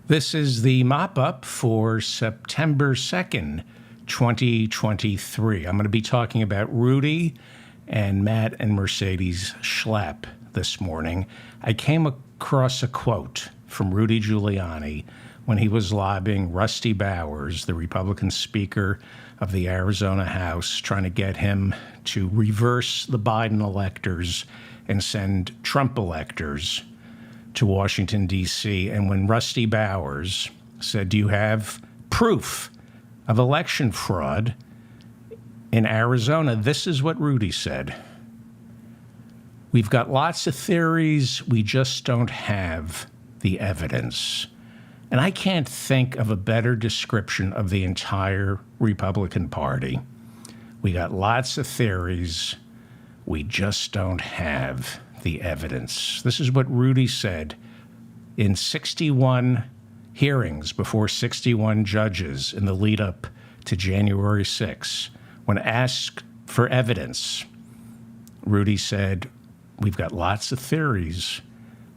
This is the mop-up for September 2nd, 2023. I'm going to be talking about Rudy and Matt and Mercedes Schlapp this morning. I came across a quote from Rudy Giuliani when he was lobbying Rusty Bowers, the Republican Speaker of the Arizona House, trying to get him to reverse the Biden electors and send Trump electors to Washington, D.C. And when Rusty Bowers said, "Do you have proof of election fraud in Arizona?" This is what Rudy said. "We've got lots of theories. We just don't have the evidence." And I can't think of a better description of the entire Republican Party. We got lots of theories. We just don't have the evidence. This is what Rudy said in 61 hearings before 61 judges in the lead up to January 6. When asked for evidence, Rudy said, "We've got lots of theories.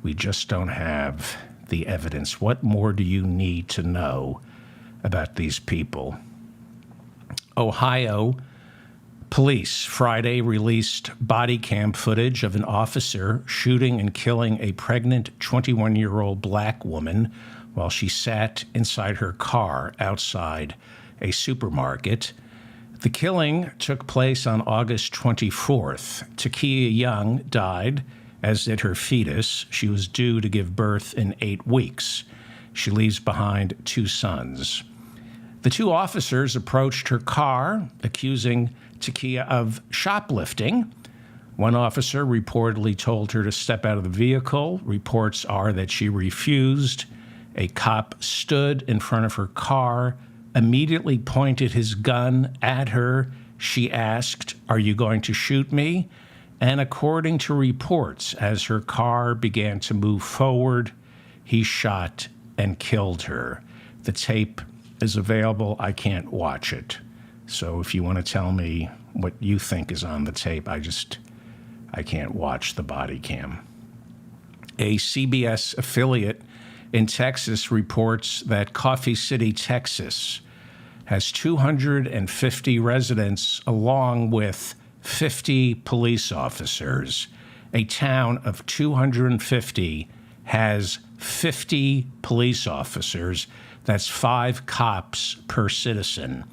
We just don't have the evidence." What more do you need to know about these people? Ohio police Friday released body cam footage of an officer shooting and killing a pregnant 21-year-old black woman while she sat inside her car outside a supermarket. The killing took place on August 24th. Takia Young died, as did her fetus. She was due to give birth in 8 weeks. She leaves behind 2 sons. The 2 officers approached her car, accusing Takia of shoplifting. One officer reportedly told her to step out of the vehicle. Reports are that she refused. A cop stood in front of her car, immediately pointed his gun at her. She asked, "Are you going to shoot me?" And according to reports, as her car began to move forward, he shot and killed her. The tape is available. I can't watch it. So if you want to tell me what you think is on the tape, I can't watch the body cam. A CBS affiliate in Texas reports that Coffee City, Texas, has 250 residents along with 50 police officers. A town of 250 has 50 police officers. That's 5 cops per citizen.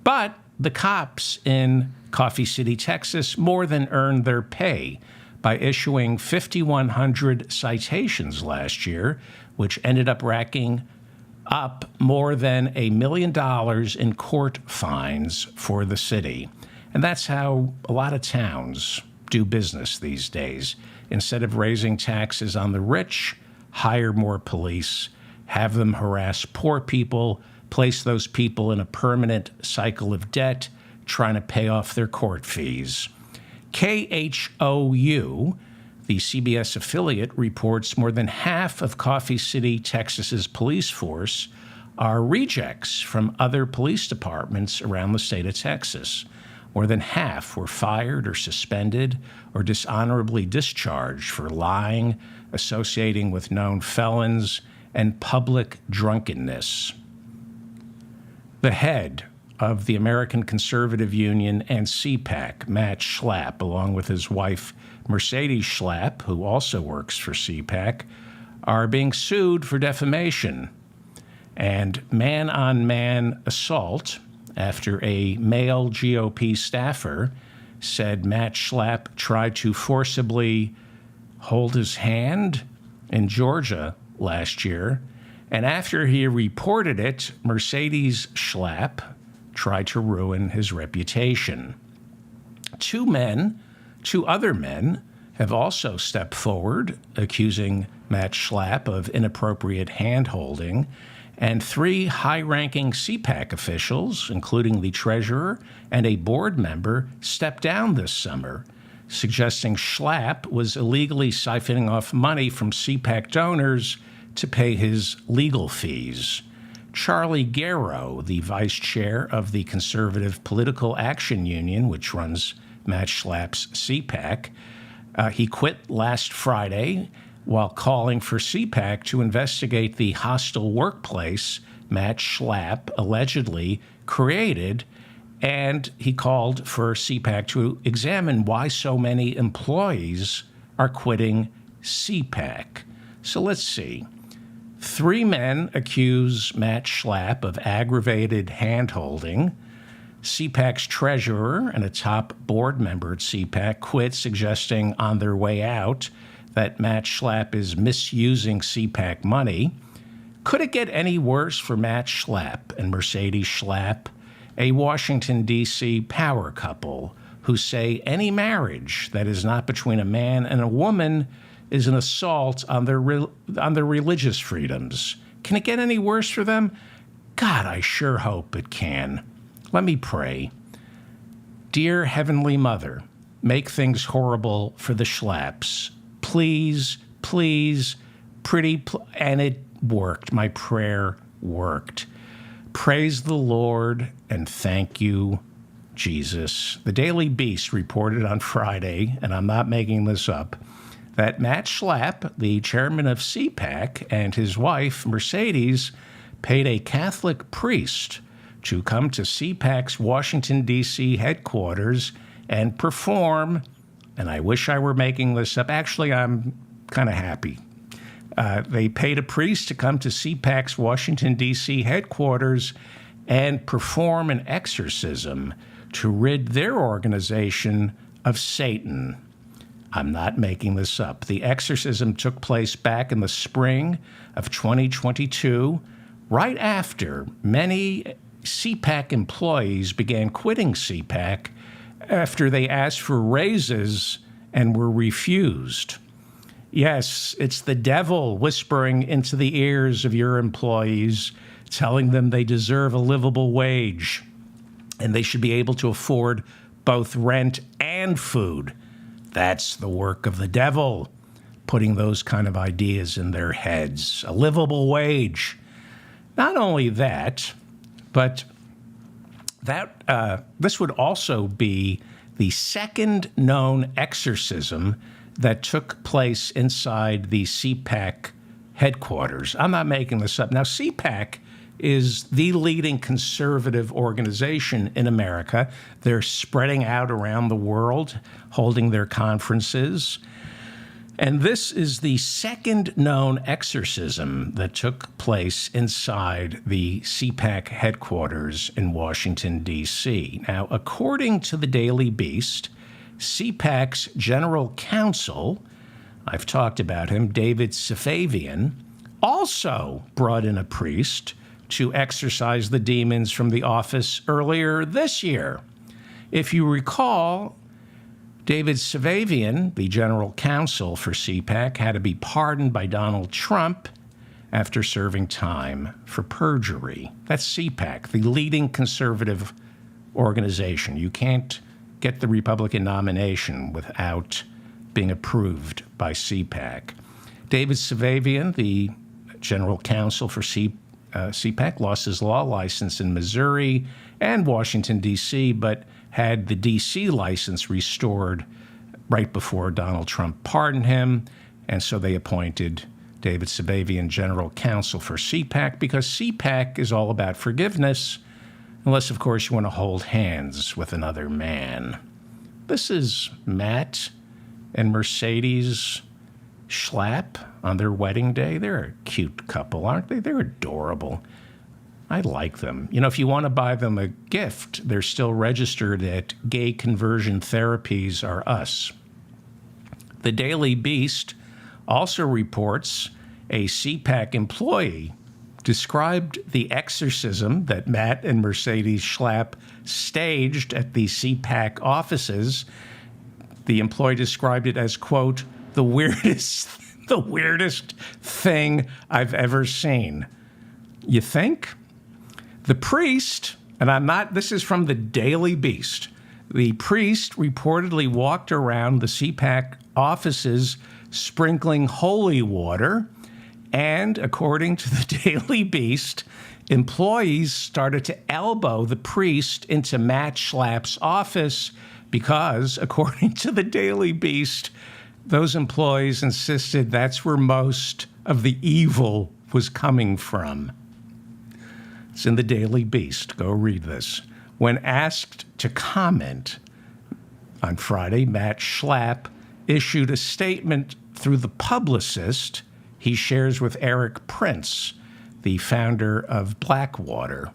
But the cops in Coffee City, Texas, more than earned their pay by issuing 5,100 citations last year, which ended up racking up more than $1 million in court fines for the city. And that's how a lot of towns do business these days. Instead of raising taxes on the rich, hire more police, have them harass poor people, place those people in a permanent cycle of debt, trying to pay off their court fees. KHOU, the CBS affiliate, reports more than half of Coffee City, Texas's police force are rejects from other police departments around the state of Texas. More than half were fired or suspended or dishonorably discharged for lying, associating with known felons, and public drunkenness. The head of the American Conservative Union and CPAC, Matt Schlapp, along with his wife, Mercedes Schlapp, who also works for CPAC, are being sued for defamation and man-on-man assault after a male GOP staffer said Matt Schlapp tried to forcibly hold his hand in Georgia last year. And after he reported it, Mercedes Schlapp tried to ruin his reputation. 2 other men have also stepped forward, accusing Matt Schlapp of inappropriate hand-holding, and 3 high-ranking CPAC officials, including the treasurer and a board member, stepped down this summer, suggesting Schlapp was illegally siphoning off money from CPAC donors to pay his legal fees. Charlie Garrow, the vice chair of the Conservative Political Action Union, which runs Matt Schlapp's CPAC, he quit last Friday while calling for CPAC to investigate the hostile workplace Matt Schlapp allegedly created, and he called for CPAC to examine why so many employees are quitting CPAC. So let's see. 3 men accuse Matt Schlapp of aggravated hand-holding. CPAC's treasurer and a top board member at CPAC quit, suggesting on their way out that Matt Schlapp is misusing CPAC money. Could it get any worse for Matt Schlapp and Mercedes Schlapp, a Washington, D.C. power couple who say any marriage that is not between a man and a woman is an assault on their religious freedoms? Can it get any worse for them? God, I sure hope it can. Let me pray. Dear Heavenly Mother, make things horrible for the Schlapps. Please, please, and it worked. My prayer worked. Praise the Lord and thank you, Jesus. The Daily Beast reported on Friday, and I'm not making this up, that Matt Schlapp, the chairman of CPAC, and his wife, Mercedes, paid a Catholic priest to come to CPAC's Washington, D.C. headquarters and perform, and I wish I were making this up. Actually, I'm kind of happy. They paid a priest to come to CPAC's Washington, D.C. headquarters and perform an exorcism to rid their organization of Satan. I'm not making this up. The exorcism took place back in the spring of 2022, right after many CPAC employees began quitting CPAC after they asked for raises and were refused. Yes, it's the devil whispering into the ears of your employees, telling them they deserve a livable wage and they should be able to afford both rent and food. That's the work of the devil, putting those kind of ideas in their heads. A livable wage. Not only that, but this would also be the second known exorcism that took place inside the CPAC headquarters. I'm not making this up. Now, CPAC is the leading conservative organization in America. They're spreading out around the world, holding their conferences. And this is the second known exorcism that took place inside the CPAC headquarters in Washington, D.C. Now, according to the Daily Beast, CPAC's general counsel, I've talked about him, David Safavian, also brought in a priest to exorcise the demons from the office earlier this year. If you recall, David Safavian, the general counsel for CPAC, had to be pardoned by Donald Trump after serving time for perjury. That's CPAC, the leading conservative organization. You can't get the Republican nomination without being approved by CPAC. David Safavian, the general counsel for CPAC, lost his law license in Missouri and Washington, D.C., but had the D.C. license restored right before Donald Trump pardoned him, and so they appointed David Safavian general counsel for CPAC because CPAC is all about forgiveness, unless, of course, you want to hold hands with another man. This is Matt and Mercedes Schlapp on their wedding day. They're a cute couple, aren't they? They're adorable. I like them. You know, if you want to buy them a gift, they're still registered at Gay Conversion Therapies Are Us. The Daily Beast also reports a CPAC employee described the exorcism that Matt and Mercedes Schlapp staged at the CPAC offices. The employee described it as, quote, the weirdest thing I've ever seen. You think? The priest, this is from the Daily Beast. The priest reportedly walked around the CPAC offices sprinkling holy water, and according to the Daily Beast, employees started to elbow the priest into Matt Schlapp's office because, according to the Daily Beast, those employees insisted that's where most of the evil was coming from. It's in the Daily Beast. Go read this. When asked to comment on Friday, Matt Schlapp issued a statement through the publicist he shares with Erik Prince, the founder of Blackwater.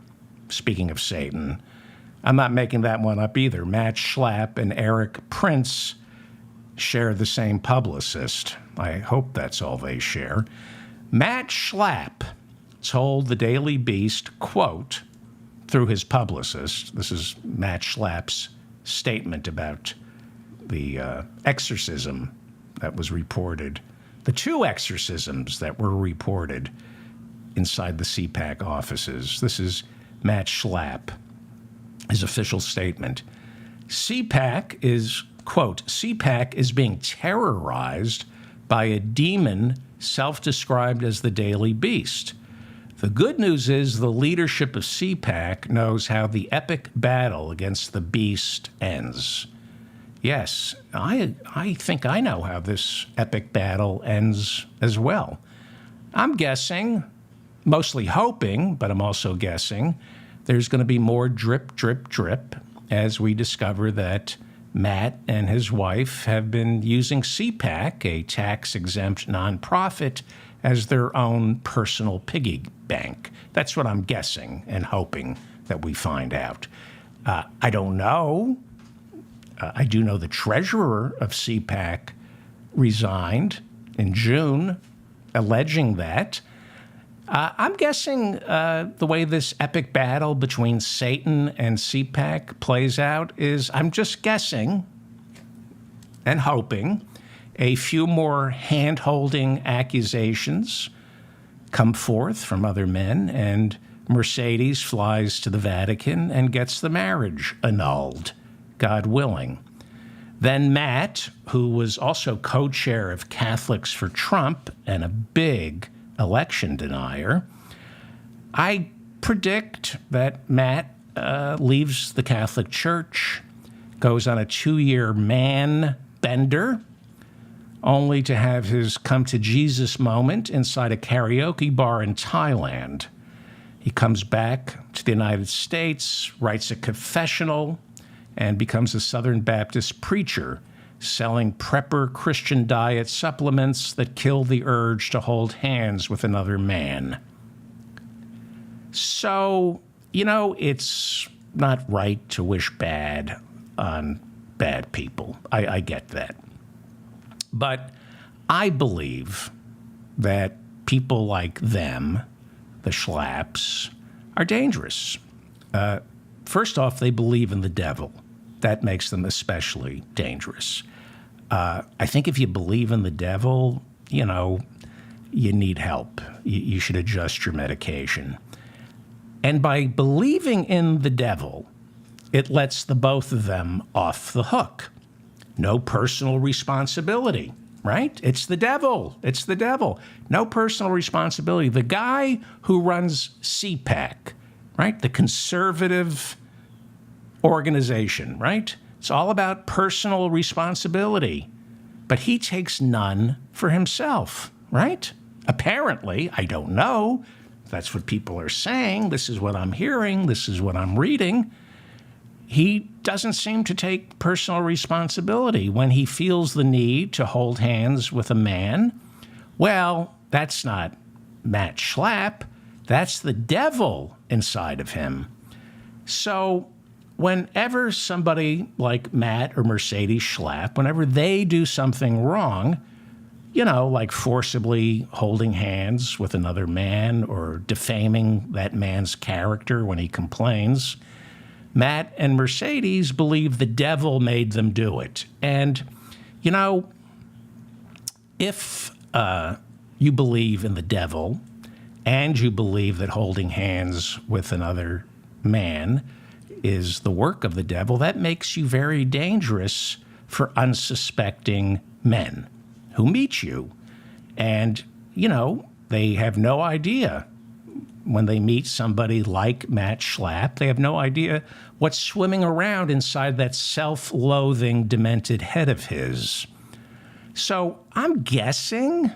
Speaking of Satan, I'm not making that one up either. Matt Schlapp and Erik Prince share the same publicist. I hope that's all they share. Matt Schlapp told the Daily Beast, quote, through his publicist, this is Matt Schlapp's statement about the exorcism that was reported, the two exorcisms that were reported inside the CPAC offices. This is Matt Schlapp, his official statement. CPAC is, quote, CPAC is being terrorized by a demon self-described as the Daily Beast. The good news is the leadership of CPAC knows how the epic battle against the beast ends. Yes, I think I know how this epic battle ends as well. I'm guessing, mostly hoping, but I'm also guessing, there's going to be more drip, drip, drip as we discover that Matt and his wife have been using CPAC, a tax-exempt nonprofit, as their own personal piggy bank. That's what I'm guessing and hoping that we find out. I don't know. I do know the treasurer of CPAC resigned in June, alleging that. I'm guessing the way this epic battle between Satan and CPAC plays out is, I'm just guessing and hoping, a few more hand-holding accusations come forth from other men, and Mercedes flies to the Vatican and gets the marriage annulled, God willing. Then Matt, who was also co-chair of Catholics for Trump and a big election denier, I predict that Matt leaves the Catholic Church, goes on a 2-year man bender, only to have his come-to-Jesus moment inside a karaoke bar in Thailand. He comes back to the United States, writes a confessional, and becomes a Southern Baptist preacher, selling prepper Christian diet supplements that kill the urge to hold hands with another man. So, it's not right to wish bad on bad people. I get that. But I believe that people like them, the Schlapps, are dangerous. First off, they believe in the devil. That makes them especially dangerous. I think if you believe in the devil, you need help. You should adjust your medication. And by believing in the devil, it lets the both of them off the hook. No personal responsibility, right? It's the devil. It's the devil. No personal responsibility. The guy who runs CPAC, right? The conservative organization, right? It's all about personal responsibility. But he takes none for himself, right? Apparently, I don't know. That's what people are saying. This is what I'm hearing. This is what I'm reading. He doesn't seem to take personal responsibility when he feels the need to hold hands with a man. Well, that's not Matt Schlapp. That's the devil inside of him. So whenever somebody like Matt or Mercedes Schlapp, whenever they do something wrong, like forcibly holding hands with another man or defaming that man's character when he complains, Matt and Mercedes believe the devil made them do it. And, if you believe in the devil and you believe that holding hands with another man is the work of the devil, that makes you very dangerous for unsuspecting men who meet you. And, they have no idea when they meet somebody like Matt Schlapp, they have no idea what's swimming around inside that self-loathing, demented head of his. So I'm guessing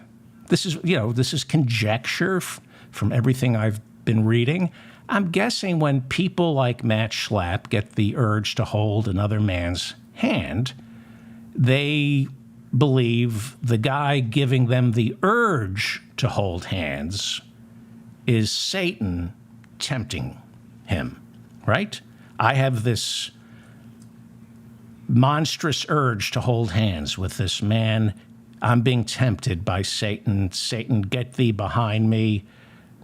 this is conjecture from everything I've been reading. I'm guessing when people like Matt Schlapp get the urge to hold another man's hand, they believe the guy giving them the urge to hold hands is Satan tempting him, right? I have this monstrous urge to hold hands with this man. I'm being tempted by Satan. Satan, get thee behind me.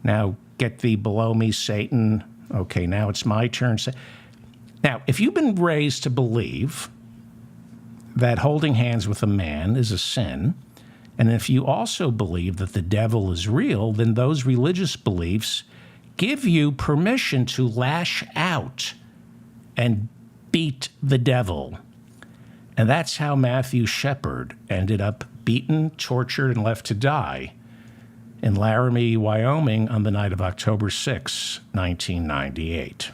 Now get thee below me, Satan. Okay, now it's my turn. Now, if you've been raised to believe that holding hands with a man is a sin, and if you also believe that the devil is real, then those religious beliefs give you permission to lash out and beat the devil. And that's how Matthew Shepard ended up beaten, tortured, and left to die in Laramie, Wyoming on the night of October 6, 1998.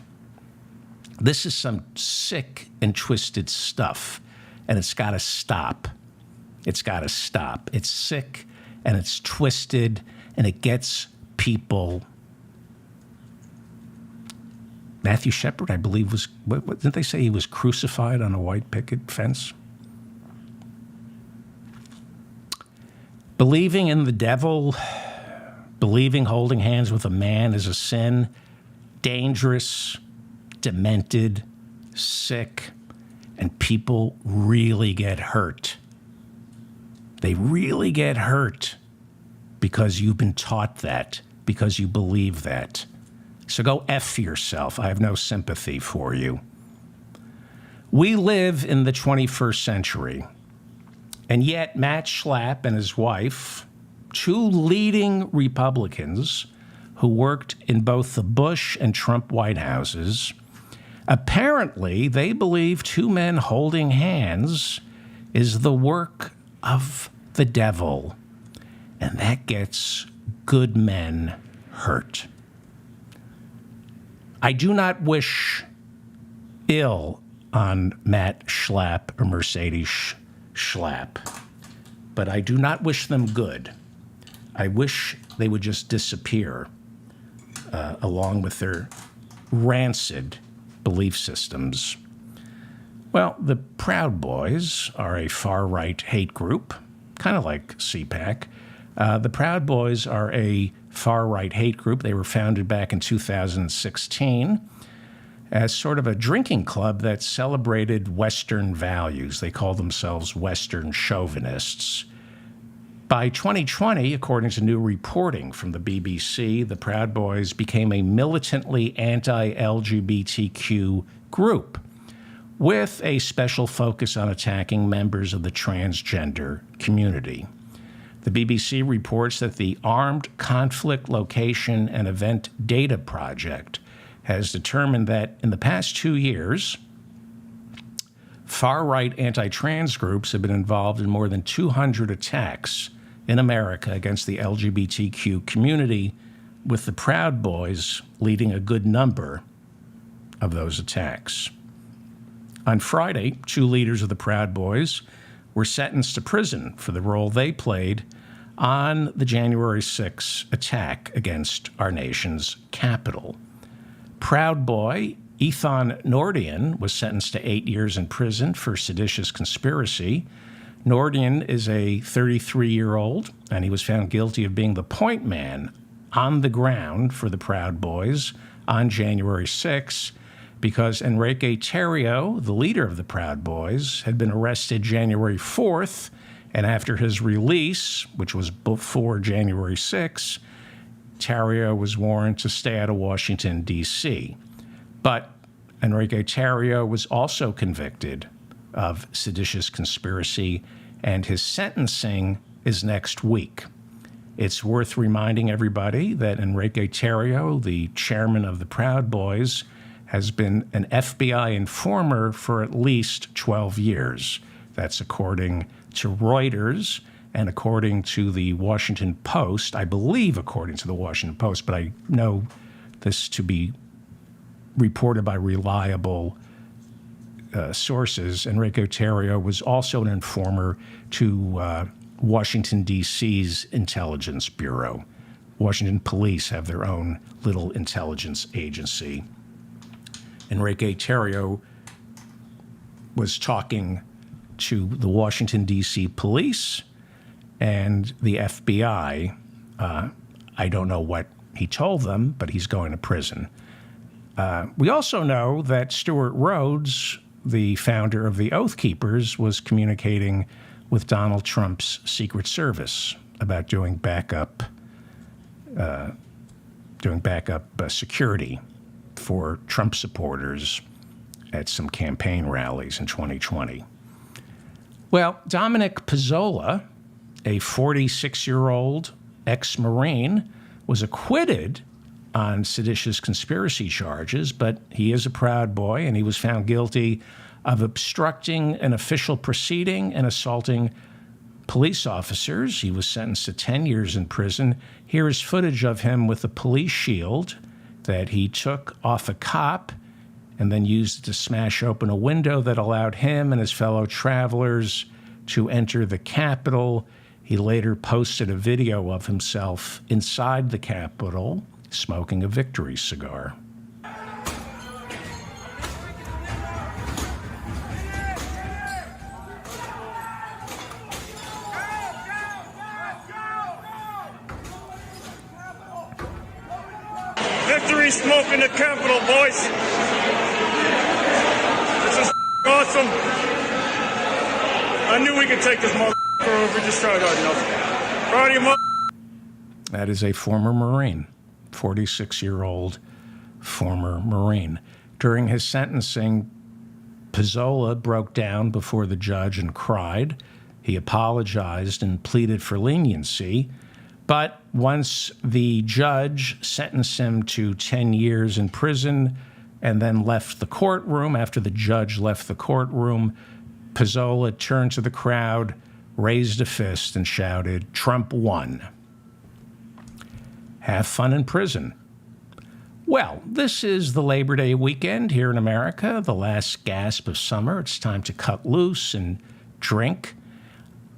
This is some sick and twisted stuff, and it's got to stop. It's got to stop. It's sick, and it's twisted, and it gets people. Matthew Shepard, I believe, didn't they say he was crucified on a white picket fence? Believing in the devil, believing holding hands with a man is a sin, dangerous, demented, sick, and people really get hurt. They really get hurt because you've been taught that, because you believe that. So go F yourself. I have no sympathy for you. We live in the 21st century, and yet Matt Schlapp and his wife, two leading Republicans who worked in both the Bush and Trump White Houses, apparently they believe two men holding hands is the work of the devil, and that gets good men hurt. I do not wish ill on Matt Schlapp or Mercedes Schlapp, but I do not wish them good. I wish they would just disappear along with their rancid belief systems. Well, the Proud Boys are a far-right hate group, kind of like CPAC. The Proud Boys are a far-right hate group. They were founded back in 2016 as sort of a drinking club that celebrated Western values. They call themselves Western chauvinists. By 2020, according to new reporting from the BBC, the Proud Boys became a militantly anti-LGBTQ group with a special focus on attacking members of the transgender community. The BBC reports that the Armed Conflict Location and Event Data Project has determined that in the past 2 years, far-right anti-trans groups have been involved in more than 200 attacks in America against the LGBTQ community, with the Proud Boys leading a good number of those attacks. On Friday, two leaders of the Proud Boys were sentenced to prison for the role they played on the January 6 attack against our nation's capital. Proud Boy Ethan Nordian was sentenced to 8 years in prison for seditious conspiracy. Nordian is a 33-year-old, and he was found guilty of being the point man on the ground for the Proud Boys on January 6 because Enrique Tarrio, the leader of the Proud Boys, had been arrested January 4th, and after his release, which was before January 6, Tarrio was warned to stay out of Washington, D.C. But Enrique Tarrio was also convicted of seditious conspiracy, and his sentencing is next week. It's worth reminding everybody that Enrique Tarrio, the chairman of the Proud Boys, has been an FBI informer for at least 12 years. That's according to Reuters and according to the Washington Post. I believe according to the Washington Post, but I know this to be reported by reliable sources, Enrique Tarrio was also an informer to Washington, D.C.'s Intelligence Bureau. Washington police have their own little intelligence agency. Enrique Tarrio was talking to the Washington, D.C. police and the FBI. I don't know what he told them, but he's going to prison. We also know that Stewart Rhodes, the founder of the Oath Keepers, was communicating with Donald Trump's Secret Service about doing backup security for Trump supporters at some campaign rallies in 2020. Well, Dominic Pezzola, a 46-year-old ex-Marine, was acquitted on seditious conspiracy charges, but he is a Proud Boy, and he was found guilty of obstructing an official proceeding and assaulting police officers. He was sentenced to 10 years in prison. Here is footage of him with a police shield that he took off a cop and then used it to smash open a window that allowed him and his fellow travelers to enter the Capitol. He later posted a video of himself inside the Capitol smoking a victory cigar. Victory smoke in the Capitol, boys. This is awesome. I knew we could take this motherfucker over. We just tried hard enough. Proud of you, mother. That is a former Marine, 46-year-old former Marine. During his sentencing, Pezzola broke down before the judge and cried. He apologized and pleaded for leniency. But once the judge sentenced him to 10 years in prison and then left the courtroom, after the judge left the courtroom, Pezzola turned to the crowd, raised a fist, and shouted, "Trump won." Have fun in prison. Well, this is the Labor Day weekend here in America, the last gasp of summer. It's time to cut loose and drink.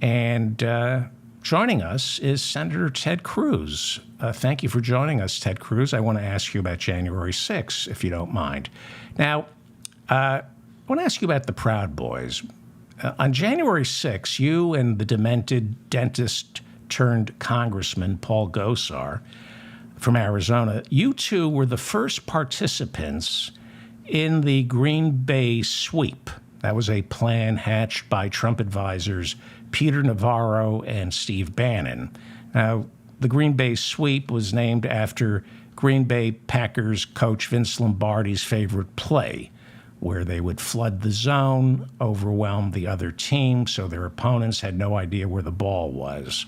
And joining us is Senator Ted Cruz. Thank you for joining us, Ted Cruz. I want to ask you about January 6th, if you don't mind. Now, I want to ask you about the Proud Boys. On January 6th, you and the demented dentist turned congressman Paul Gosar from Arizona, you two were the first participants in the Green Bay sweep. That was a plan hatched by Trump advisors Peter Navarro and Steve Bannon. Now, the Green Bay sweep was named after Green Bay Packers coach Vince Lombardi's favorite play, where they would flood the zone, overwhelm the other team, so their opponents had no idea where the ball was.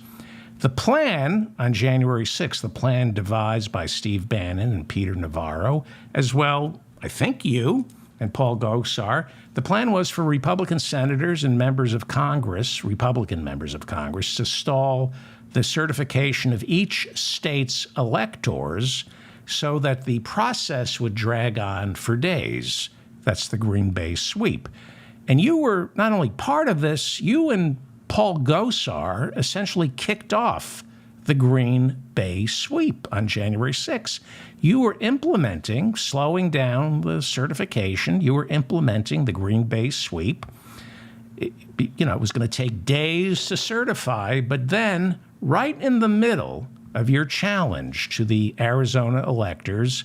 The plan on January 6th, the plan devised by Steve Bannon and Peter Navarro, as well, I think you and Paul Gosar, the plan was for Republican senators and members of Congress, Republican members of Congress, to stall the certification of each state's electors so that the process would drag on for days. That's the Green Bay sweep. And you were not only part of this, you and Paul Gosar essentially kicked off the Green Bay sweep on January 6th. You were implementing, slowing down the certification. You were implementing the Green Bay sweep. It was going to take days to certify, but then right in the middle of your challenge to the Arizona electors,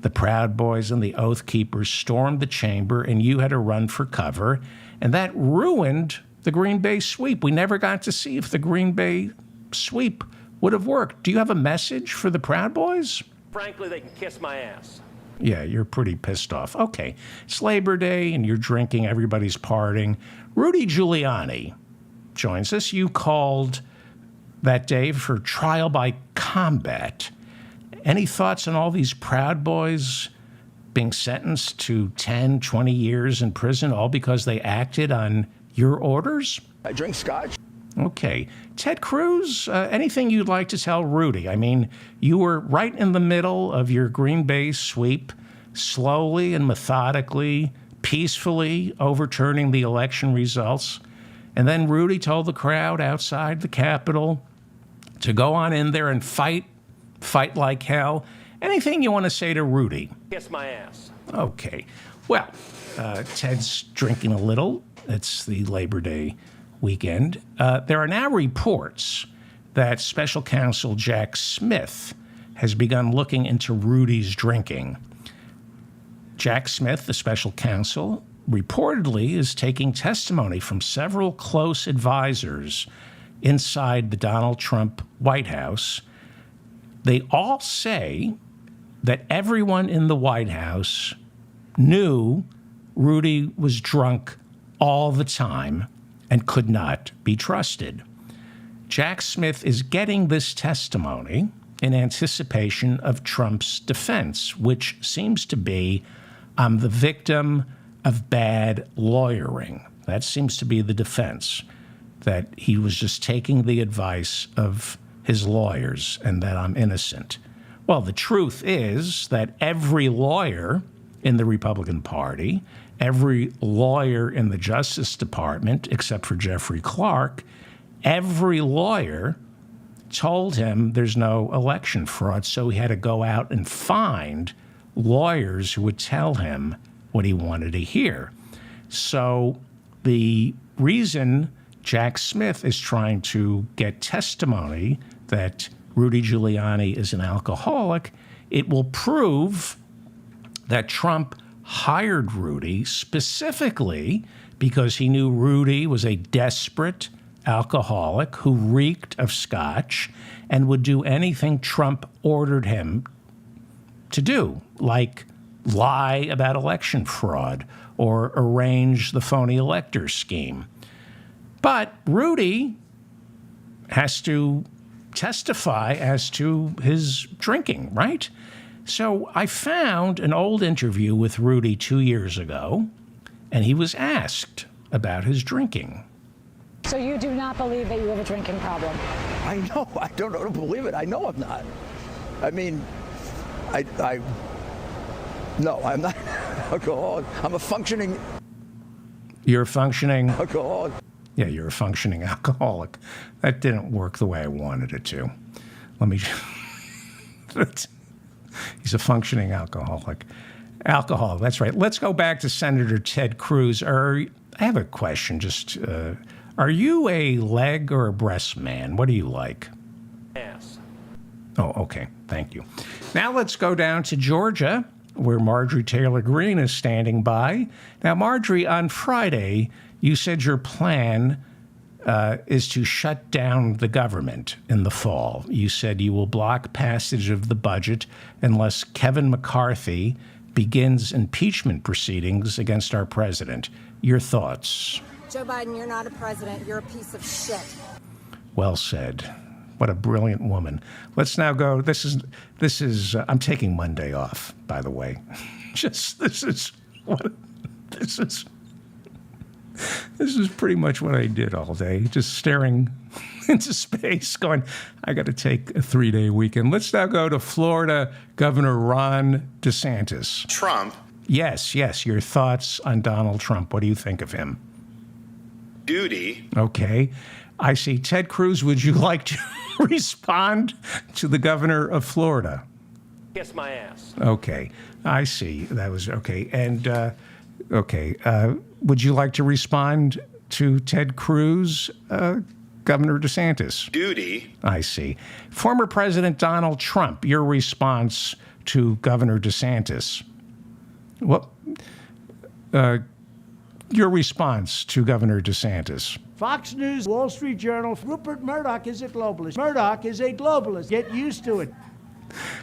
the Proud Boys and the Oath Keepers stormed the chamber, and you had to run for cover, and that ruined the Green Bay sweep. We never got to see if the Green Bay sweep would have worked. Do you have a message for the Proud Boys? Frankly, they can kiss my ass. Yeah, you're pretty pissed off. Okay, it's Labor Day and you're drinking, everybody's partying. Rudy Giuliani joins us. You called that day for trial by combat. Any thoughts on all these Proud Boys being sentenced to 10, 20 years in prison, all because they acted on your orders? I drink scotch. Okay. Ted Cruz, anything you'd like to tell Rudy? I mean, you were right in the middle of your Green Bay sweep, slowly and methodically peacefully overturning the election results. And then Rudy told the crowd outside the Capitol to go on in there and fight like hell. Anything you want to say to Rudy? Kiss my ass. Okay. Well, Ted's drinking a little. It's the Labor Day weekend. There are now reports that Special Counsel Jack Smith has begun looking into Rudy's drinking. Jack Smith, the special counsel, reportedly is taking testimony from several close advisors inside the Donald Trump White House. They all say that everyone in the White House knew Rudy was drunk all the time and could not be trusted. Jack Smith is getting this testimony in anticipation of Trump's defense, which seems to be, I'm the victim of bad lawyering. That seems to be the defense, that he was just taking the advice of his lawyers and that I'm innocent. Well, the truth is that every lawyer in the Republican Party, every lawyer in the Justice Department, except for Jeffrey Clark, every lawyer told him there's no election fraud, so he had to go out and find lawyers who would tell him what he wanted to hear. So the reason Jack Smith is trying to get testimony that Rudy Giuliani is an alcoholic, it will prove that Trump hired Rudy specifically because he knew Rudy was a desperate alcoholic who reeked of scotch and would do anything Trump ordered him to do, like lie about election fraud or arrange the phony elector scheme. But Rudy has to testify as to his drinking, right? So I found an old interview with Rudy 2 years ago, and he was asked about his drinking. So you do not believe that you have a drinking problem? I know. I don't know to believe it. I know I'm not. I mean, no, I'm not an alcoholic. I'm a functioning You're a functioning... alcoholic. Yeah, you're a functioning alcoholic. That didn't work the way I wanted it to. Let me... He's a functioning alcoholic. Alcohol, that's right. Let's go back to Senator Ted Cruz. I have a question. Just, are you a leg or a breast man? What do you like? Ass. Oh, okay. Thank you. Now let's go down to Georgia, where Marjorie Taylor Greene is standing by. Now, Marjorie, on Friday, you said your plan is to shut down the government in the fall. You said you will block passage of the budget unless Kevin McCarthy begins impeachment proceedings against our president. Your thoughts? Joe Biden, you're not a president. You're a piece of shit. Well said. What a brilliant woman. Let's now go. This is. I'm taking Monday off, by the way. This is pretty much what I did all day, just staring into space, going, I got to take a 3-day weekend. Let's now go to Florida Governor Ron DeSantis. Trump. Yes, your thoughts on Donald Trump. What do you think of him? Duty. Okay. I see. Ted Cruz, would you like to respond to the governor of Florida? Kiss my ass. Okay. I see. That was okay. And, would you like to respond to Ted Cruz, Governor DeSantis? Duty. I see. Former President Donald Trump, your response to Governor DeSantis. Well, your response to Governor DeSantis. Fox News, Wall Street Journal, Rupert Murdoch is a globalist. Murdoch is a globalist. Get used to it.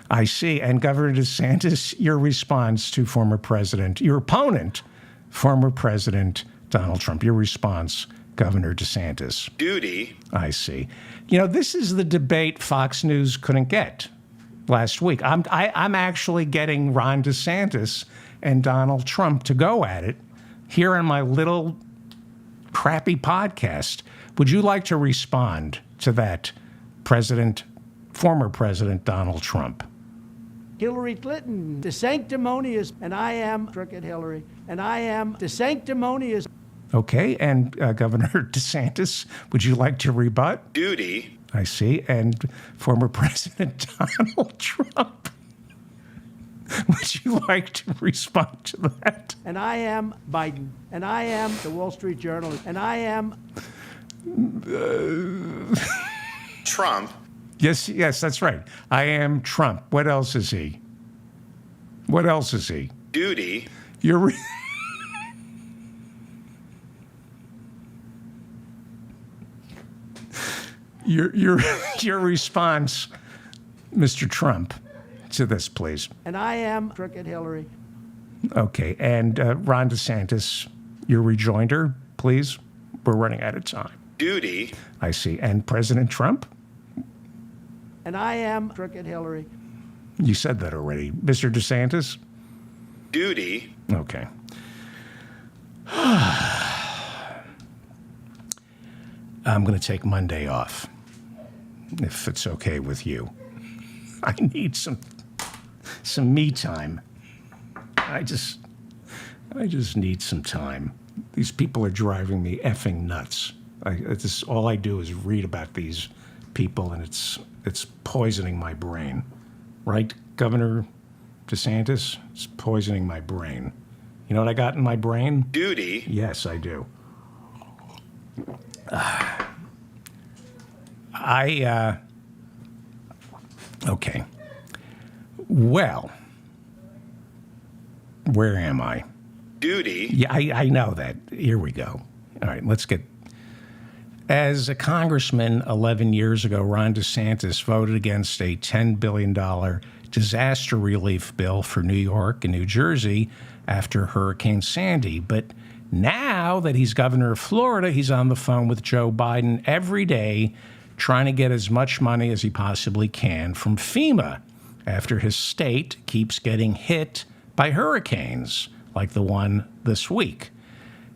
I see. And Governor DeSantis, your response to your opponent, former President Donald Trump, your response, Governor DeSantis. Duty. I see. You know, this is the debate Fox News couldn't get last week. I'm actually getting Ron DeSantis and Donald Trump to go at it here on my little crappy podcast. Would you like to respond to that, former President Donald Trump? Hillary Clinton, the sanctimonious, and I am crooked Hillary, and I am the sanctimonious. Okay, and Governor DeSantis, would you like to rebut? duty, I see. And former President Donald Trump, would you like to respond to that? And I am Biden, and I am the Wall Street Journal, and I am Trump, Yes, that's right. I am Trump. What else is he? What else is he? duty, You're. Your response, Mr. Trump, to this, please. and I am crooked Hillary. Okay, and Ron DeSantis, your rejoinder, please. We're running out of time. duty, I see. And President Trump, And I am crooked Hillary. you said that already. Mr. DeSantis, duty, okay. I'm going to take Monday off, if it's okay with you. I need some me time. I just need some time. These people are driving me effing nuts. All I do is read about these people, and it's poisoning my brain. Right, Governor DeSantis? It's poisoning my brain. You know what I got in my brain? duty, Yes, I do. Okay. Well, where am I? duty, Yeah, I know that. Here we go. All right, let's get. As a congressman 11 years ago, Ron DeSantis voted against a $10 billion disaster relief bill for New York and New Jersey after Hurricane Sandy. But now that he's governor of Florida, he's on the phone with Joe Biden every day trying to get as much money as he possibly can from FEMA after his state keeps getting hit by hurricanes like the one this week.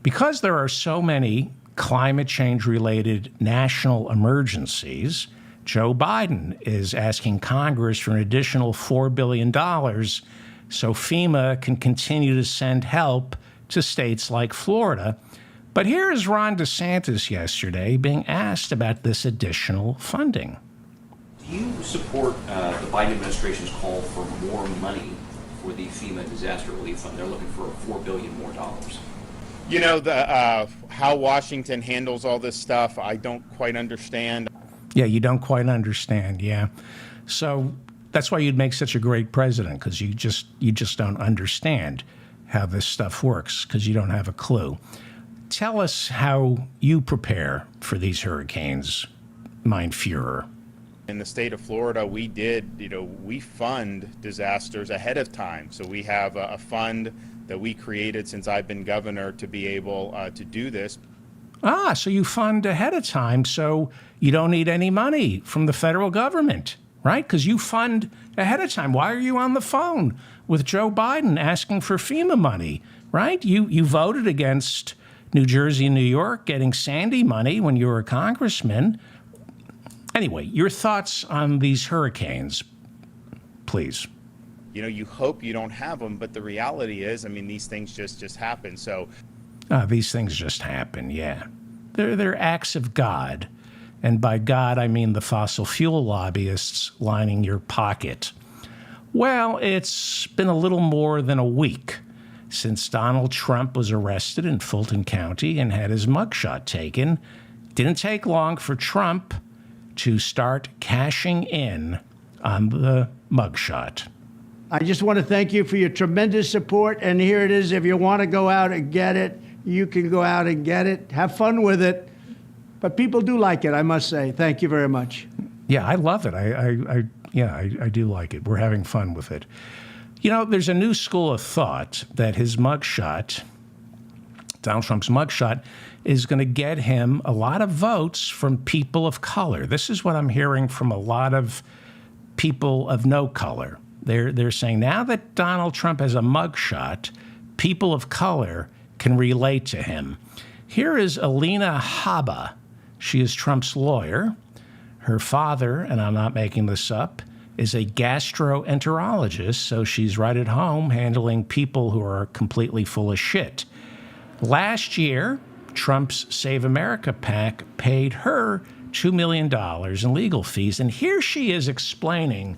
Because there are so many climate change-related national emergencies, Joe Biden is asking Congress for an additional $4 billion so FEMA can continue to send help to states like Florida. But here is Ron DeSantis yesterday being asked about this additional funding. Do you support the Biden administration's call for more money for the FEMA disaster relief fund? They're looking for $4 billion more dollars. You know, how Washington handles all this stuff, I don't quite understand. Yeah, you don't quite understand, yeah. So that's why you'd make such a great president, because you just don't understand how this stuff works, because you don't have a clue. Tell us how you prepare for these hurricanes, Mein Führer. In the state of Florida, we fund disasters ahead of time. So we have a fund that we created since I've been governor to be able to do this. So you fund ahead of time, so you don't need any money from the federal government, right? Because you fund ahead of time. Why are you on the phone with Joe Biden asking for FEMA money, right? You voted against New Jersey and New York getting Sandy money when you were a congressman. Anyway, your thoughts on these hurricanes, please. You know, you hope you don't have them, but the reality is, I mean, these things just happen. So These things just happen, yeah. They're acts of God. And by God, I mean the fossil fuel lobbyists lining your pocket. Well, it's been a little more than a week since Donald Trump was arrested in Fulton County and had his mugshot taken. Didn't take long for Trump to start cashing in on the mugshot. I just want to thank you for your tremendous support. And here it is. If you want to go out and get it, you can go out and get it. Have fun with it. But people do like it, I must say. Thank you very much. Yeah, I love it. I do like it. We're having fun with it. You know, there's a new school of thought that his mugshot, Donald Trump's mugshot, is going to get him a lot of votes from people of color. This is what I'm hearing from a lot of people of no color. They're saying now that Donald Trump has a mugshot, people of color can relate to him. Here is Alina Habba. She is Trump's lawyer. Her father, and I'm not making this up, is a gastroenterologist, so she's right at home handling people who are completely full of shit. Last year, Trump's Save America PAC paid her $2 million in legal fees, and here she is explaining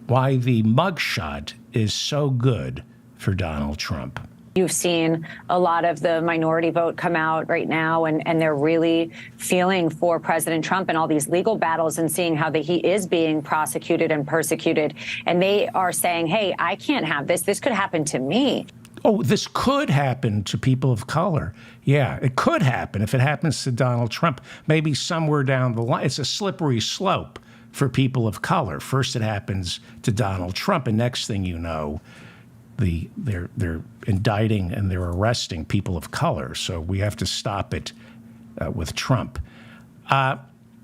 why the mugshot is so good for Donald Trump. You've seen a lot of the minority vote come out right now, and they're really feeling for President Trump and all these legal battles and seeing how he is being prosecuted and persecuted. And they are saying, hey, I can't have this. This could happen to me. Oh, this could happen to people of color. Yeah, it could happen if it happens to Donald Trump. Maybe somewhere down the line. It's a slippery slope for people of color. First it happens to Donald Trump, and next thing you know, they're indicting and they're arresting people of color. So we have to stop it with Trump.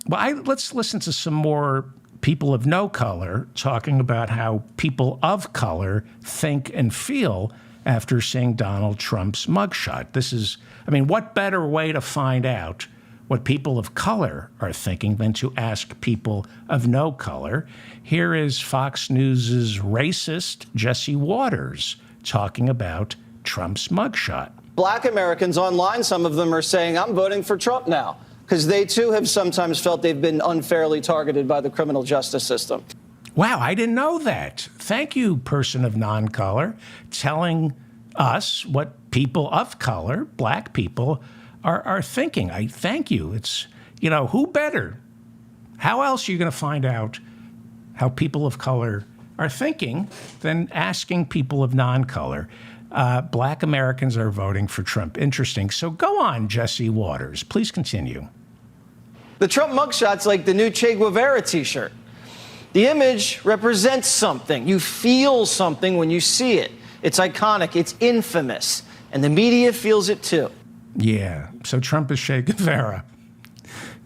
Let's listen to some more people of no color talking about how people of color think and feel after seeing Donald Trump's mugshot. What better way to find out what people of color are thinking than to ask people of no color? Here is Fox News' racist Jesse Waters talking about Trump's mugshot. Black Americans online, some of them are saying, I'm voting for Trump now, because they too have sometimes felt they've been unfairly targeted by the criminal justice system. Wow, I didn't know that. Thank you, person of non-color, telling us what people of color, black people, are thinking. I thank you. It's, who better? How else are you going to find out how people of color are thinking than asking people of non-color? Black Americans are voting for Trump. Interesting. So go on, Jesse Waters. Please continue. The Trump mugshot's like the new Che Guevara T-shirt. The image represents something. You feel something when you see it. It's iconic. It's infamous. And the media feels it too. Yeah, so Trump is Che Guevara.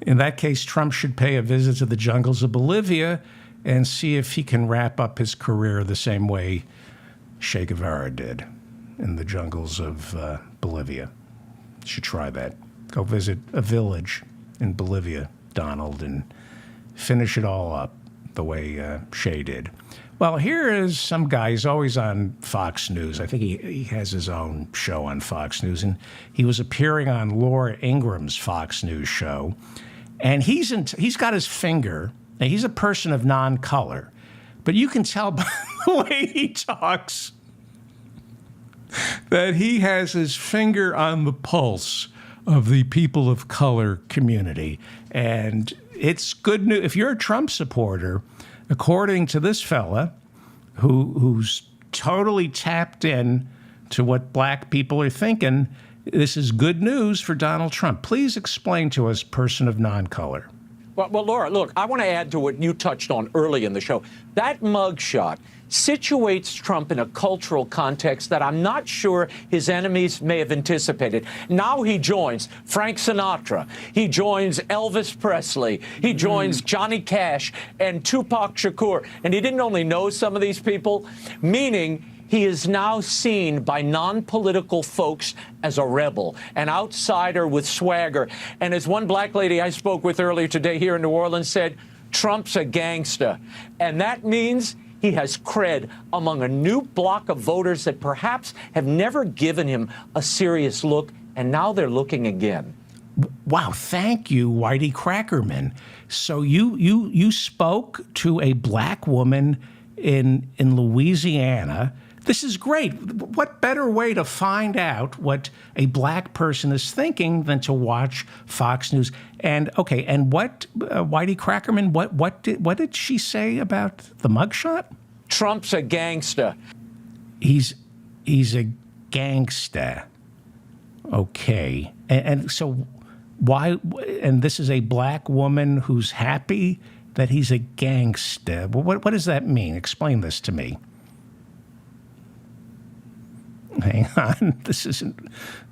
In that case, Trump should pay a visit to the jungles of Bolivia and see if he can wrap up his career the same way Che Guevara did in the jungles of Bolivia. Should try that. Go visit a village in Bolivia, Donald, and finish it all up the way Che did. Well, here is some guy. He's always on Fox News. I think he has his own show on Fox News, and he was appearing on Laura Ingram's Fox News show. And he's got his finger. Now, he's a person of non-color, but you can tell by the way he talks that he has his finger on the pulse of the people of color community. And it's good news. If you're a Trump supporter, according to this fella, who's totally tapped in to what black people are thinking, this is good news for Donald Trump. Please explain to us, person of non-color. Well, Laura, look, I want to add to what you touched on early in the show. That mugshot situates Trump in a cultural context that I'm not sure his enemies may have anticipated. Now he joins Frank Sinatra. He joins Elvis Presley. He joins Johnny Cash and Tupac Shakur. And he didn't only know some of these people, meaning he is now seen by non-political folks as a rebel, an outsider with swagger. And as one black lady I spoke with earlier today here in New Orleans said, Trump's a gangster. And that means he has cred among a new block of voters that perhaps have never given him a serious look, and now they're looking again. Wow, thank you, Whitey Crackerman. So you spoke to a black woman in Louisiana. This is great. What better way to find out what a black person is thinking than to watch Fox News? And okay, and what Whitey Crackerman? What did she say about the mugshot? Trump's a gangster. He's a gangster. Okay, and so why? And this is a black woman who's happy that he's a gangster. What does that mean? Explain this to me. Hang on.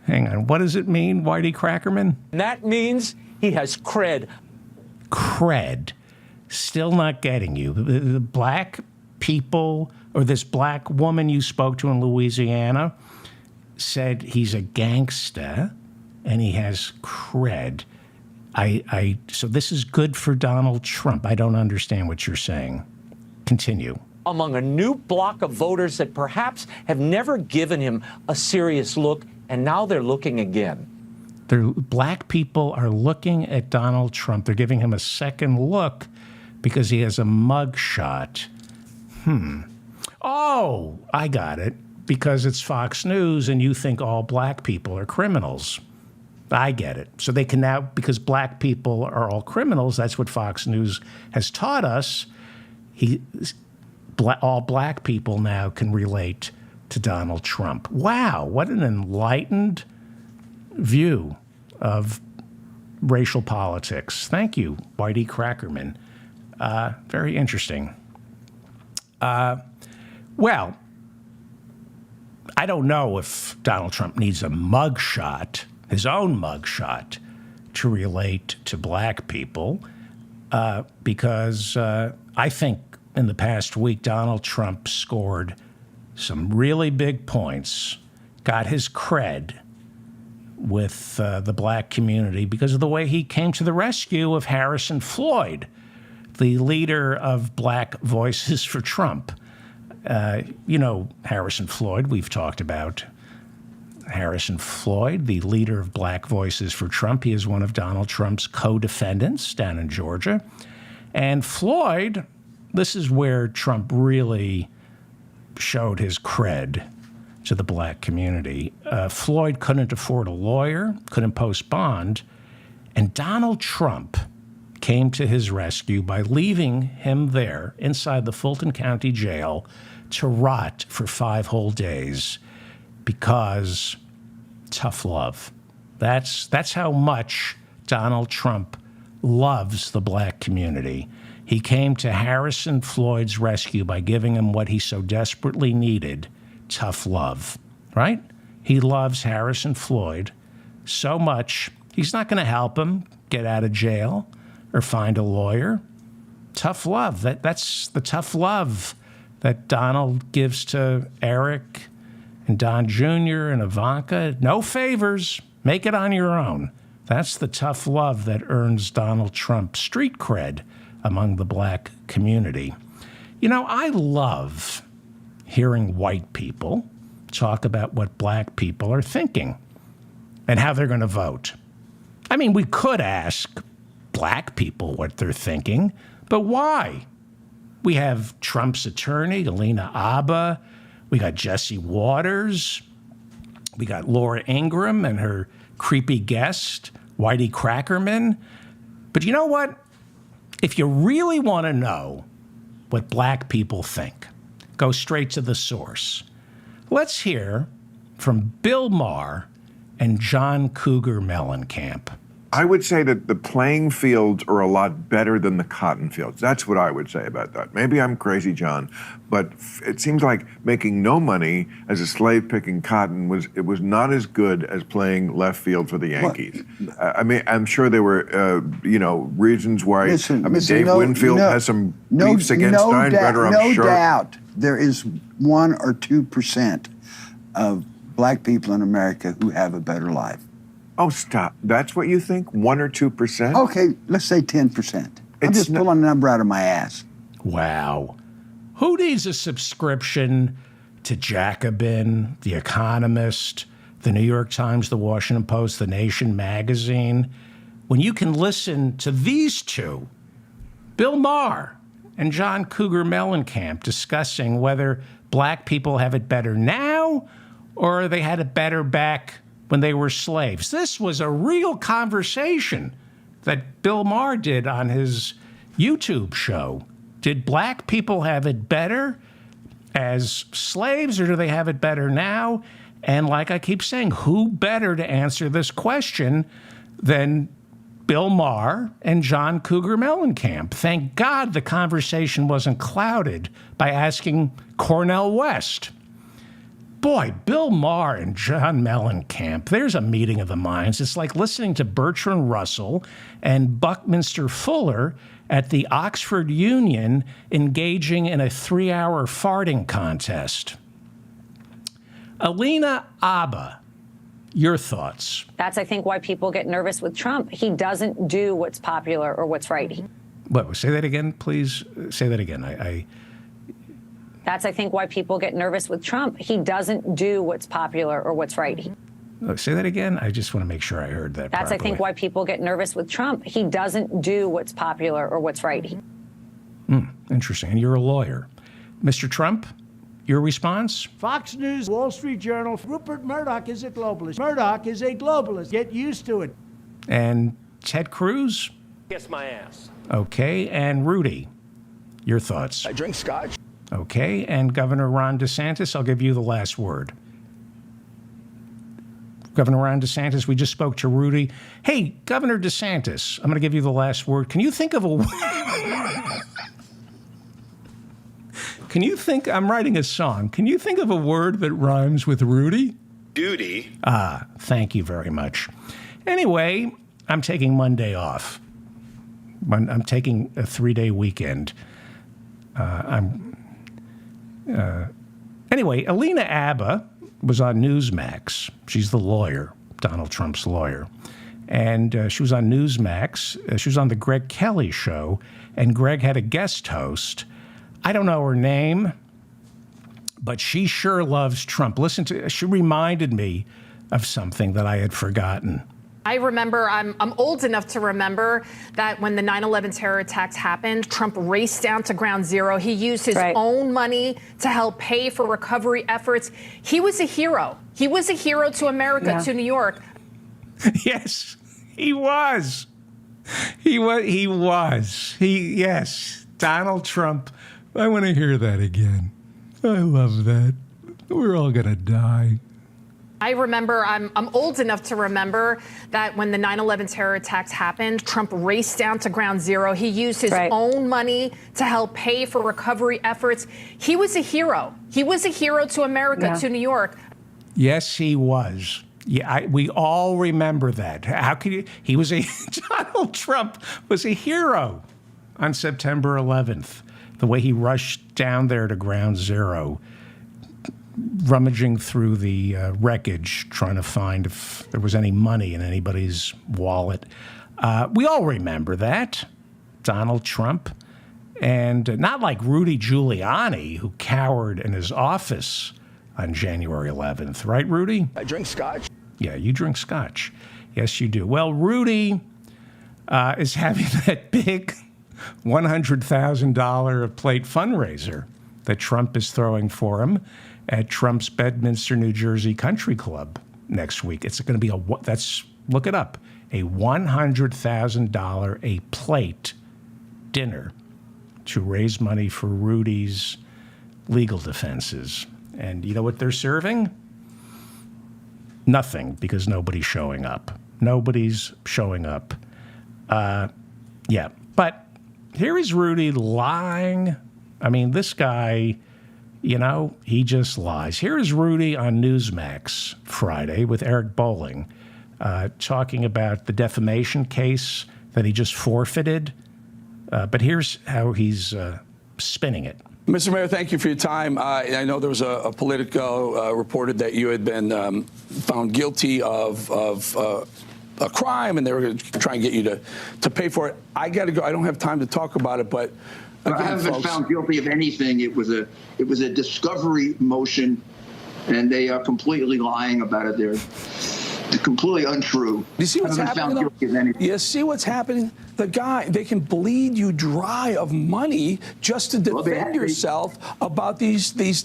Hang on. What does it mean, Whitey Crackerman? And that means he has cred. Cred. Still not getting you. The black people, or this black woman you spoke to in Louisiana, said he's a gangster and he has cred. So this is good for Donald Trump. I don't understand what you're saying. Continue. Among a new block of voters that perhaps have never given him a serious look, and now they're looking again. Black people are looking at Donald Trump. They're giving him a second look because he has a mugshot. Oh, I got it. Because it's Fox News and you think all black people are criminals. I get it. So they can now, because black people are all criminals, that's what Fox News has taught us. All black people now can relate to Donald Trump. Wow, what an enlightened view of racial politics. Thank you, Whitey Crackerman. Very interesting. Well, I don't know if Donald Trump needs a mugshot, his own mugshot, to relate to black people, because I think in the past week, Donald Trump scored some really big points, got his cred with the black community because of the way he came to the rescue of Harrison Floyd, the leader of Black Voices for Trump. You know Harrison Floyd. We've talked about Harrison Floyd, the leader of Black Voices for Trump. He is one of Donald Trump's co-defendants down in Georgia. And Floyd, this is where Trump really showed his cred to the black community. Floyd couldn't afford a lawyer, couldn't post bond, and Donald Trump came to his rescue by leaving him there inside the Fulton County Jail to rot for 5 whole days because tough love. That's how much Donald Trump loves the black community. He came to Harrison Floyd's rescue by giving him what he so desperately needed, tough love, right? He loves Harrison Floyd so much, he's not going to help him get out of jail or find a lawyer. Tough love. That's the tough love that Donald gives to Eric and Don Jr. and Ivanka. No favors. Make it on your own. That's the tough love that earns Donald Trump street cred among the black community. You know, I love hearing white people talk about what black people are thinking and how they're going to vote. I mean, we could ask black people what they're thinking, but why? We have Trump's attorney, Alina Abba. We got Jesse Waters. We got Laura Ingraham and her creepy guest, Whitey Crackerman. But you know what? If you really want to know what black people think, go straight to the source. Let's hear from Bill Maher and John Cougar Mellencamp. I would say that the playing fields are a lot better than the cotton fields. That's what I would say about that. Maybe I'm crazy, John, but it seems like making no money as a slave picking cotton was not as good as playing left field for the Yankees. I mean, I'm sure there were reasons why. Dave Winfield has some beefs against Steinbrenner. I'm sure. No doubt, there is 1 or 2% of black people in America who have a better life. Oh, stop. That's what you think? 1 or 2%? Okay, let's say 10%. I'm just pulling a number out of my ass. Wow. Who needs a subscription to Jacobin, The Economist, The New York Times, The Washington Post, The Nation magazine, when you can listen to these two, Bill Maher and John Cougar Mellencamp, discussing whether black people have it better now or they had it better back when they were slaves. This was a real conversation that Bill Maher did on his YouTube show. Did black people have it better as slaves, or do they have it better now? And like I keep saying, who better to answer this question than Bill Maher and John Cougar Mellencamp? Thank God the conversation wasn't clouded by asking Cornel West. Boy, Bill Maher and John Mellencamp, there's a meeting of the minds. It's like listening to Bertrand Russell and Buckminster Fuller at the Oxford Union engaging in a 3-hour farting contest. Alina Abba, your thoughts? That's, I think, why people get nervous with Trump. He doesn't do what's popular or what's right. What? Say that again, please. Say that again. That's, I think, why people get nervous with Trump. He doesn't do what's popular or what's right. Say that again. I just want to make sure I heard that. That's, properly. I think, why people get nervous with Trump. He doesn't do what's popular or what's right. Interesting. And you're a lawyer. Mr. Trump, your response? Fox News, Wall Street Journal, Rupert Murdoch is a globalist. Murdoch is a globalist. Get used to it. And Ted Cruz? Kiss my ass. Okay. And Rudy, your thoughts? I drink scotch. Okay. And Governor Ron DeSantis, I'll give you the last word. Governor Ron DeSantis, we just spoke to Rudy. Hey, Governor DeSantis, I'm going to give you the last word. Can you think of a... Can you think... I'm writing a song. Can you think of a word that rhymes with Rudy? Duty. Ah, thank you very much. Anyway, I'm taking Monday off. I'm taking a 3-day weekend. Anyway, Alina Abba was on Newsmax. She's the lawyer, Donald Trump's lawyer. And she was on Newsmax. She was on the Greg Kelly show, and Greg had a guest host. I don't know her name, but she sure loves Trump. She reminded me of something that I had forgotten. I remember, I'm old enough to remember that when the 9/11 terror attacks happened, Trump raced down to ground zero. He used his own money to help pay for recovery efforts. He was a hero. He was a hero to America, to New York. Yes, he was. Yes, Donald Trump. I want to hear that again. I love that. We're all going to die. I remember, I'm old enough to remember that when the 9/11 terror attacks happened, Trump raced down to ground zero. He used his own money to help pay for recovery efforts. He was a hero. He was a hero to America, to New York. Yes, he was. Yeah, we all remember that. How could you? He was Donald Trump was a hero on September 11th. The way he rushed down there to ground zero, rummaging through the wreckage, trying to find if there was any money in anybody's wallet. We all remember that, Donald Trump. And not like Rudy Giuliani, who cowered in his office on January 11th. Right, Rudy? I drink scotch. Yeah, you drink scotch. Yes, you do. Well, Rudy is having that big $100,000 a plate fundraiser that Trump is throwing for him at Trump's Bedminster, New Jersey Country Club next week. It's going to be look it up, a $100,000 a plate dinner to raise money for Rudy's legal defenses. And you know what they're serving? Nothing, because nobody's showing up. Nobody's showing up. Yeah, but here is Rudy lying. I mean, this guy, you know, he just lies. Here is Rudy on Newsmax Friday with Eric Bolling talking about the defamation case that he just forfeited. But here's how he's spinning it. Mr. Mayor, thank you for your time. I know there was a Politico reported that you had been found guilty of a crime, and they were going to try and get you to pay for it. I got to go. I don't have time to talk about it, but again, I haven't been found guilty of anything. It was a discovery motion, and they are completely lying about it. They're completely untrue. You see what's happening? You see what's happening? They can bleed you dry of money just to defend yourself about these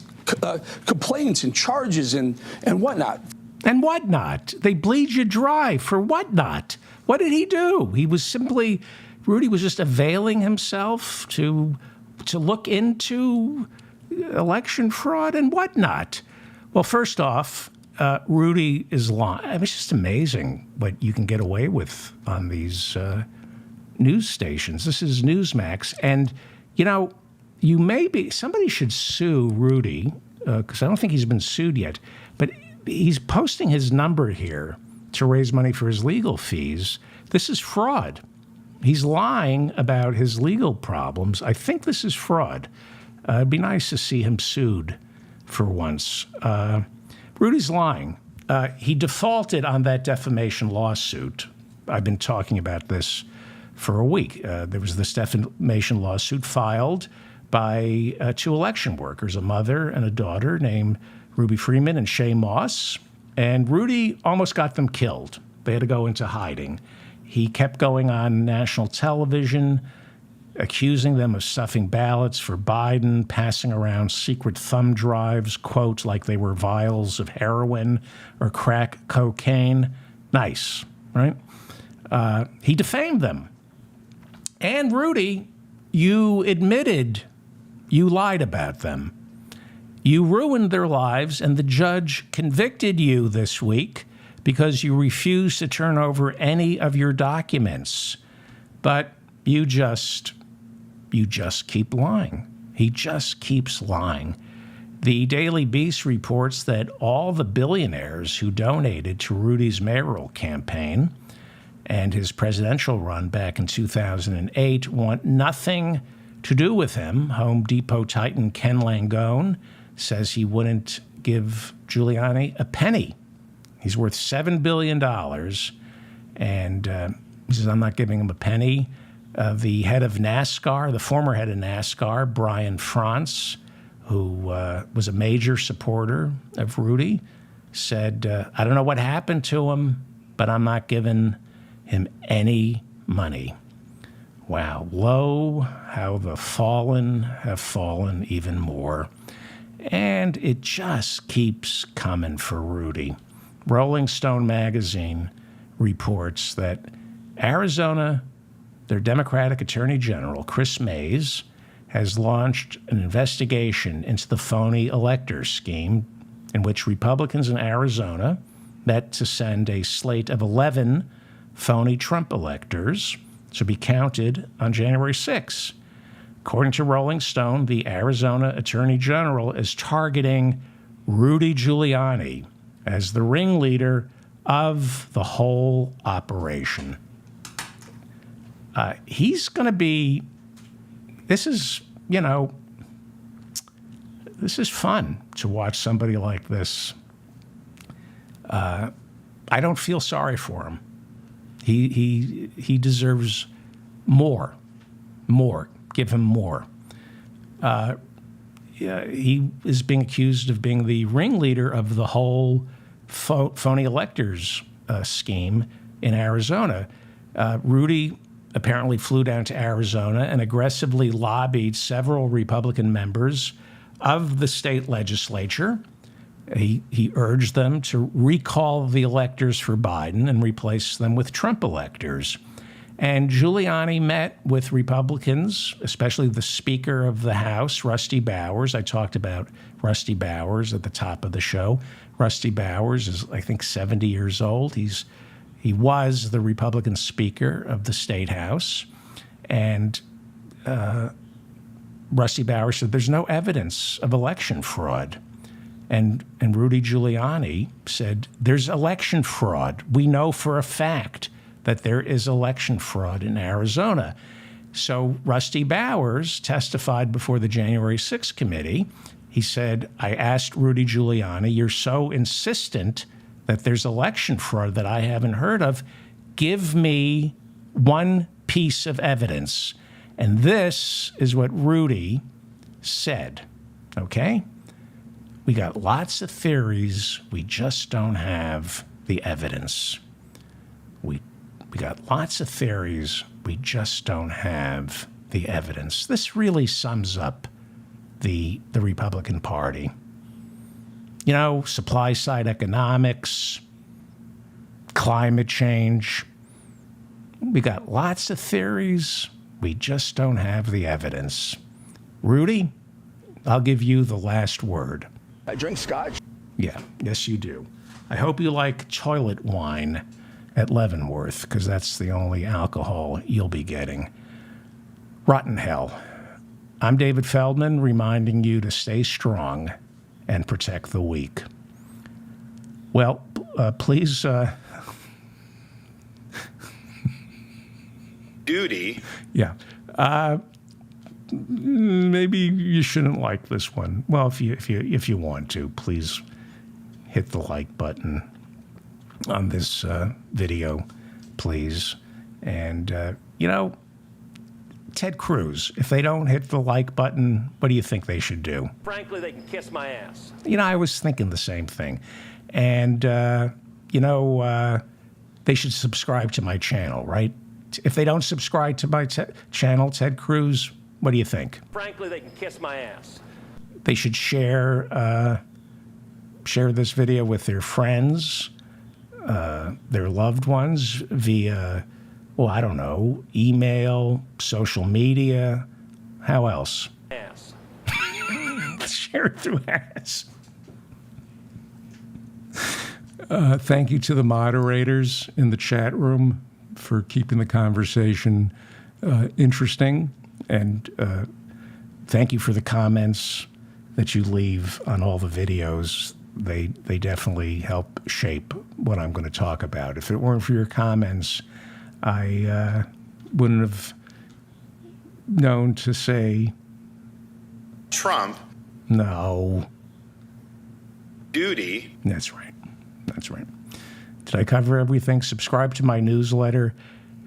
complaints and charges and whatnot. And whatnot. They bleed you dry for whatnot. What did he do? Rudy was just availing himself to look into election fraud and whatnot. Well, first off, Rudy is lying. I mean, it's just amazing what you can get away with on these news stations. This is Newsmax. And, you know, somebody should sue Rudy, because I don't think he's been sued yet, but he's posting his number here to raise money for his legal fees. This is fraud. He's lying about his legal problems. I think this is fraud. It'd be nice to see him sued for once. Rudy's lying. He defaulted on that defamation lawsuit. I've been talking about this for a week. There was this defamation lawsuit filed by two election workers, a mother and a daughter named Ruby Freeman and Shay Moss. And Rudy almost got them killed. They had to go into hiding. He kept going on national television, accusing them of stuffing ballots for Biden, passing around secret thumb drives, quote, like they were vials of heroin or crack cocaine. Nice, right? He defamed them. And Rudy, you admitted you lied about them. You ruined their lives, and the judge convicted you this week because you refused to turn over any of your documents. But you just keep lying. He just keeps lying. The Daily Beast reports that all the billionaires who donated to Rudy's mayoral campaign and his presidential run back in 2008 want nothing to do with him. Home Depot titan Ken Langone says he wouldn't give Giuliani a penny. He's worth $7 billion, and he says, I'm not giving him a penny. The head of NASCAR, the former head of NASCAR, Brian France, who was a major supporter of Rudy, said, I don't know what happened to him, but I'm not giving him any money. Wow. Lo, how the fallen have fallen even more. And it just keeps coming for Rudy. Rolling Stone magazine reports that Arizona, their Democratic Attorney General, Chris Mays, has launched an investigation into the phony elector scheme in which Republicans in Arizona met to send a slate of 11 phony Trump electors to be counted on January 6. According to Rolling Stone, the Arizona Attorney General is targeting Rudy Giuliani as the ringleader of the whole operation. He's going to be, this is fun to watch somebody like this. I don't feel sorry for him. He deserves more. Give him more. He is being accused of being the ringleader of the whole phony electors scheme in Arizona. Rudy apparently flew down to Arizona and aggressively lobbied several Republican members of the state legislature. He urged them to recall the electors for Biden and replace them with Trump electors. And Giuliani met with Republicans, especially the Speaker of the House, Rusty Bowers. I talked about Rusty Bowers at the top of the show. Rusty Bowers is, I think, 70 years old. He was the Republican Speaker of the State House. And Rusty Bowers said there's no evidence of election fraud. And Rudy Giuliani said there's election fraud. We know for a fact that there is election fraud in Arizona. So Rusty Bowers testified before the January 6th committee. He said, I asked Rudy Giuliani, you're so insistent that there's election fraud that I haven't heard of. Give me one piece of evidence. And this is what Rudy said, okay? We got lots of theories. We just don't have the evidence. We got lots of theories. We just don't have the evidence. This really sums up the Republican Party. You know, supply side economics, climate change. We got lots of theories. We just don't have the evidence. Rudy, I'll give you the last word. I drink scotch. Yeah, yes, you do. I hope you like toilet wine at Leavenworth, because that's the only alcohol you'll be getting. Rotten hell. I'm David Feldman, reminding you to stay strong and protect the weak. Well, please... Duty. Yeah. Maybe you shouldn't like this one. Well, if you want to, please hit the like button on this video, please. And Ted Cruz. If they don't hit the like button, what do you think they should do? Frankly, they can kiss my ass. You know, I was thinking the same thing. And, they should subscribe to my channel, right? If they don't subscribe to my channel, Ted Cruz, what do you think? Frankly, they can kiss my ass. They should share this video with their friends, their loved ones via, well, I don't know, email, social media. How else? Ass. Share it through ass. Thank you to the moderators in the chat room for keeping the conversation interesting. And thank you for the comments that you leave on all the videos. They definitely help shape what I'm going to talk about. If it weren't for your comments, I wouldn't have known to say Trump. No. Duty. That's right. That's right. Did I cover everything? Subscribe to my newsletter.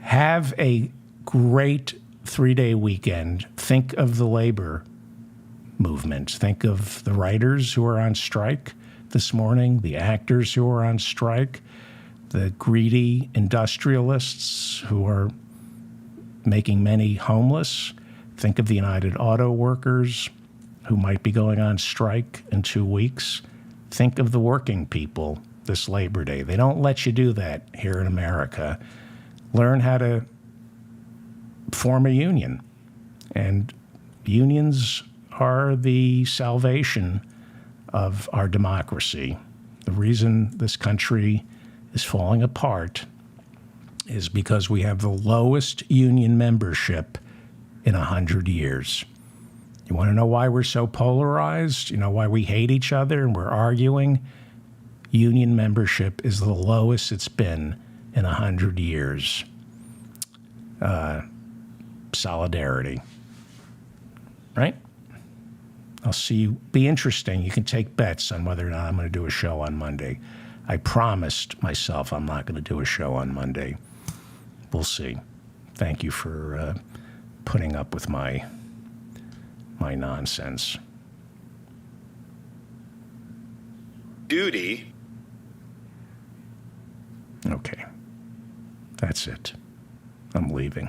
Have a great 3-day weekend. Think of the labor movement. Think of the writers who are on strike this morning, the actors who are on strike, the greedy industrialists who are making many homeless. Think of the United Auto Workers who might be going on strike in 2 weeks. Think of the working people this Labor Day. They don't let you do that here in America. Learn how to form a union. And unions are the salvation of our democracy. The reason this country is falling apart is because we have the lowest union membership in 100 years. You want to know why we're so polarized? You know why we hate each other and we're arguing? Union membership is the lowest it's been in 100 years. Solidarity. Right? I'll see you. Be interesting. You can take bets on whether or not I'm going to do a show on Monday. I promised myself I'm not going to do a show on Monday. We'll see. Thank you for putting up with my nonsense. Duty. Okay. That's it. I'm leaving.